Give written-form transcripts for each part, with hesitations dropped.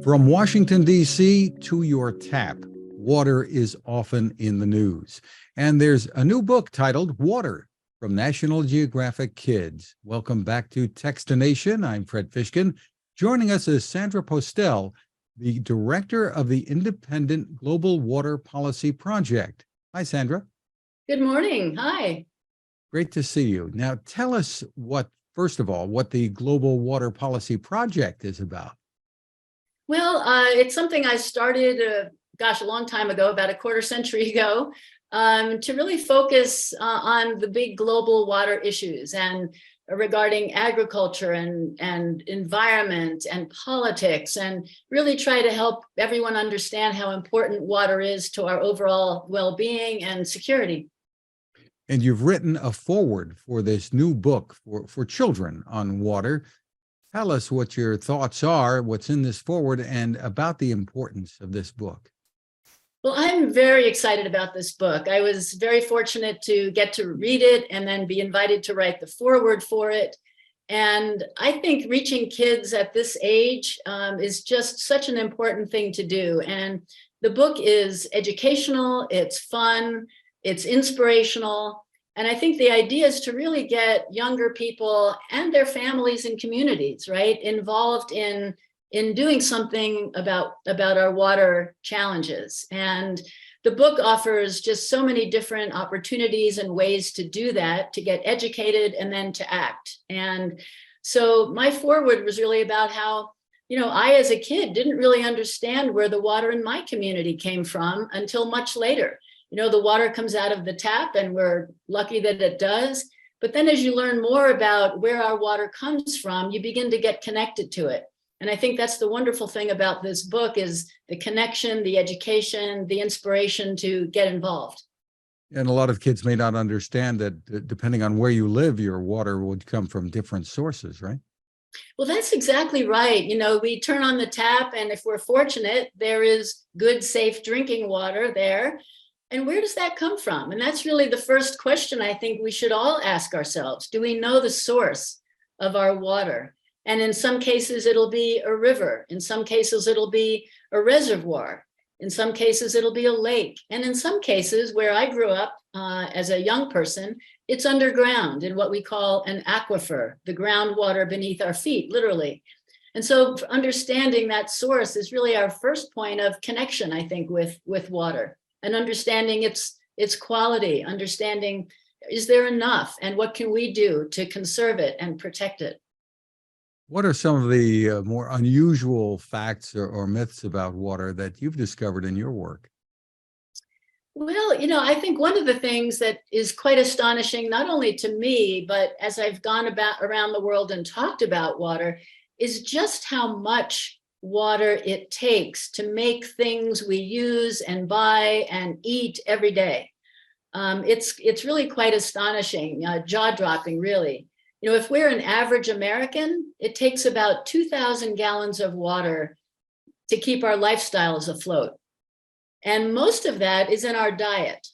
From Washington, D.C. to your tap, water is often in the news. And there's a new book titled Water from National Geographic Kids. Welcome back to Techstination. I'm Fred Fishkin. Joining us is Sandra Postel, the director of the Independent Global Water Policy Project. Hi, Sandra. Good morning. Hi. Great to see you. Now, tell us first of all, what the Global Water Policy Project is about. Well, it's something I started, a long time ago, about a quarter century ago, to really focus on the big global water issues and regarding agriculture and environment and politics, and really try to help everyone understand how important water is to our overall well-being and security. And you've written a foreword for this new book for children on water. Tell us what your thoughts are, what's in this foreword, and about the importance of this book. Well, I'm very excited about this book. I was very fortunate to get to read it and then be invited to write the foreword for it. And I think reaching kids at this age is just such an important thing to do. And the book is educational, it's fun, it's inspirational. And I think the idea is to really get younger people and their families and communities, right, involved in doing something about our water challenges. And the book offers just so many different opportunities and ways to do that, to get educated and then to act. And so my foreword was really about how, I as a kid didn't really understand where the water in my community came from until much later. The water comes out of the tap, and we're lucky that it does. But then as you learn more about where our water comes from, you begin to get connected to it. And I think that's the wonderful thing about this book, is the connection, the education, the inspiration to get involved. And a lot of kids may not understand that depending on where you live, your water would come from different sources, right? Well, that's exactly right. We turn on the tap, and if we're fortunate, there is good, safe drinking water there. And where does that come from? And that's really the first question I think we should all ask ourselves. Do we know the source of our water? And in some cases, it'll be a river. In some cases, it'll be a reservoir. In some cases, it'll be a lake. And in some cases, where I grew up as a young person, it's underground in what we call an aquifer, the groundwater beneath our feet, literally. And so understanding that source is really our first point of connection, I think, with water. And understanding its quality, understanding, is there enough, and what can we do to conserve it and protect it? What are some of the more unusual facts or myths about water that you've discovered in your work? Well, I think one of the things that is quite astonishing, not only to me, but as I've gone around the world and talked about water, is just how much water it takes to make things we use and buy and eat every day. It's really quite astonishing, jaw-dropping, really. If we're an average American, it takes about 2,000 gallons of water to keep our lifestyles afloat. And most of that is in our diet,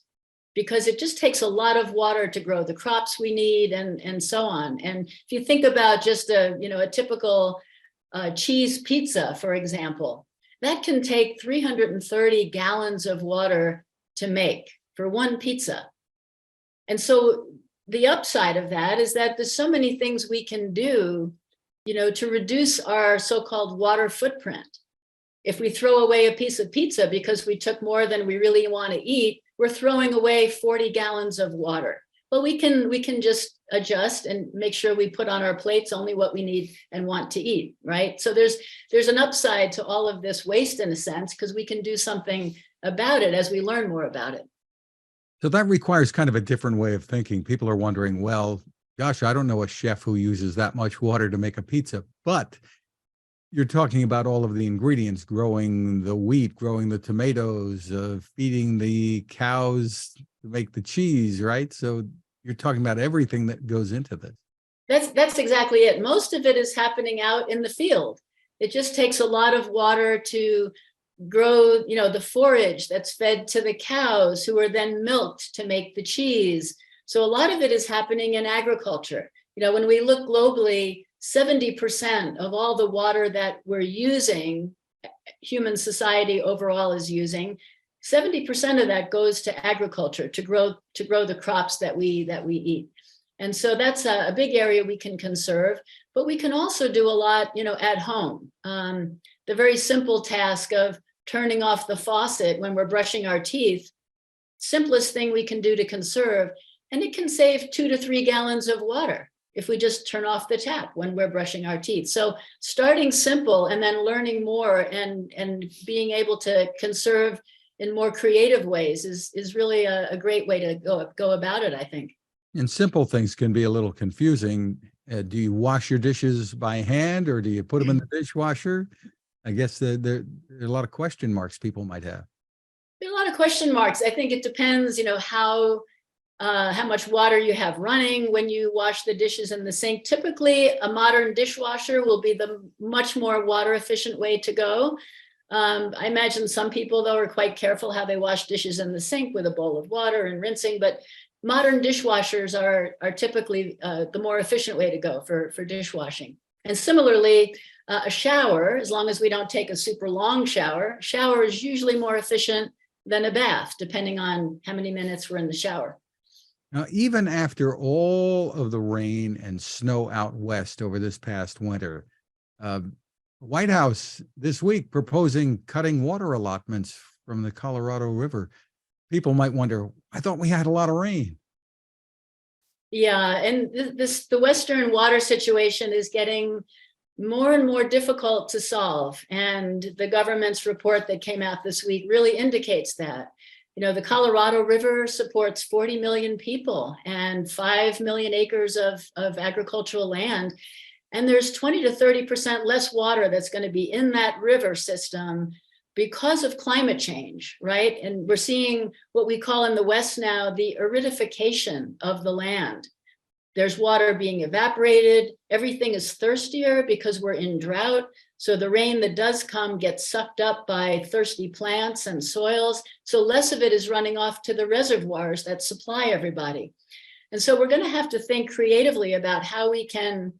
because it just takes a lot of water to grow the crops we need and so on. And if you think about just a typical cheese pizza, for example, that can take 330 gallons of water to make for one pizza. And so the upside of that is that there's so many things we can do, to reduce our so-called water footprint. If we throw away a piece of pizza because we took more than we really want to eat, we're throwing away 40 gallons of water. But we can just adjust and make sure we put on our plates only what we need and want to eat, right? So there's an upside to all of this waste, in a sense, because we can do something about it as we learn more about it. So that requires kind of a different way of thinking. People are wondering, well, gosh, I don't know a chef who uses that much water to make a pizza. But you're talking about all of the ingredients, growing the wheat, growing the tomatoes, feeding the cows to make the cheese, right? So you're talking about everything that goes into this. That's exactly it. Most of it is happening out in the field. It just takes a lot of water to grow, the forage that's fed to the cows, who are then milked to make the cheese. So a lot of it is happening in agriculture. When we look globally, 70% of all the water that we're using human society overall is using, 70% of that goes to agriculture to grow the crops that we eat. And so that's a big area we can conserve, but we can also do a lot, at home. The very simple task of turning off the faucet when we're brushing our teeth, simplest thing we can do to conserve, and it can save 2 to 3 gallons of water if we just turn off the tap when we're brushing our teeth. So starting simple and then learning more and being able to conserve in more creative ways is really a great way to go about it, I think. And simple things can be a little confusing. Do you wash your dishes by hand or do you put them in the dishwasher? I guess there are a lot of question marks people might have. There are a lot of question marks. I think it depends, how much water you have running when you wash the dishes in the sink. Typically, a modern dishwasher will be the much more water efficient way to go. I imagine some people, though, are quite careful how they wash dishes in the sink with a bowl of water and rinsing, but modern dishwashers are typically the more efficient way to go for dishwashing. And similarly, a shower, as long as we don't take a super long shower is usually more efficient than a bath, depending on how many minutes we're in the shower. Now, even after all of the rain and snow out west over this past winter, White House this week proposing cutting water allotments from the Colorado River. People might wonder, I thought we had a lot of rain. Yeah, and the Western water situation is getting more and more difficult to solve. And the government's report that came out this week really indicates that. The Colorado River supports 40 million people and 5 million acres of agricultural land. And there's 20 to 30% less water that's going to be in that river system because of climate change, right? And we're seeing what we call in the West now the aridification of the land. There's water being evaporated. Everything is thirstier because we're in drought. So the rain that does come gets sucked up by thirsty plants and soils. So less of it is running off to the reservoirs that supply everybody. And so we're going to have to think creatively about how we can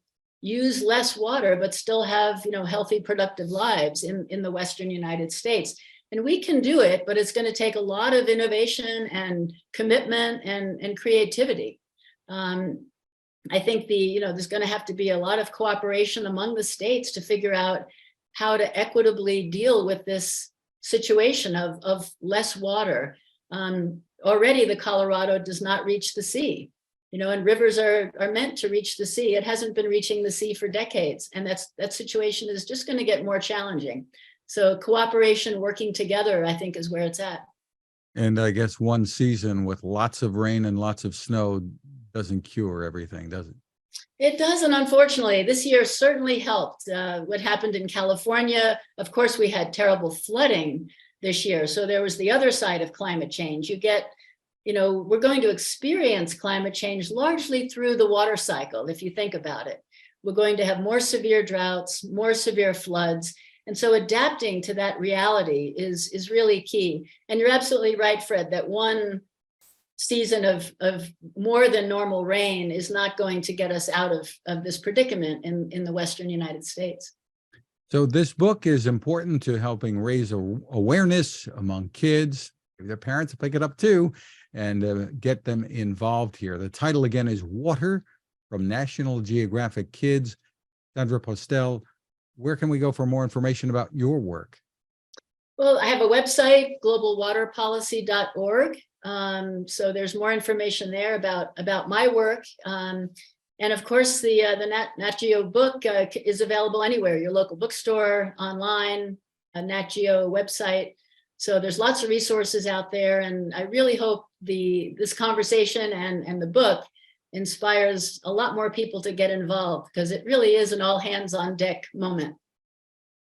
use less water, but still have, healthy, productive lives in the Western United States. And we can do it, but it's going to take a lot of innovation and commitment and creativity. I think there's going to have to be a lot of cooperation among the states to figure out how to equitably deal with this situation of less water. Already the Colorado does not reach the sea. And rivers are meant to reach the sea. It hasn't been reaching the sea for decades. And that situation is just going to get more challenging. So cooperation, working together, I think is where it's at. And I guess one season with lots of rain and lots of snow doesn't cure everything, does it? It doesn't, unfortunately. This year certainly helped. What happened in California, of course, we had terrible flooding this year. So there was the other side of climate change. We're going to experience climate change largely through the water cycle, if you think about it. We're going to have more severe droughts, more severe floods. And so adapting to that reality is really key. And you're absolutely right, Fred, that one season of more than normal rain is not going to get us out of this predicament in the Western United States. So this book is important to helping raise awareness among kids. Their parents pick it up too and get them involved here. The title again is Water from National Geographic Kids. Sandra Postel, where can we go for more information about your work? Well, I have a website, globalwaterpolicy.org. So there's more information there about my work. And of course, the Nat Geo book is available anywhere, your local bookstore, online, a Nat Geo website. So there's lots of resources out there. And I really hope this conversation and the book inspires a lot more people to get involved, because it really is an all hands on deck moment.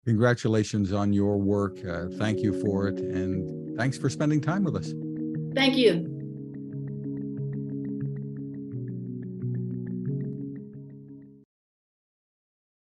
Congratulations on your work. Thank you for it. And thanks for spending time with us. Thank you.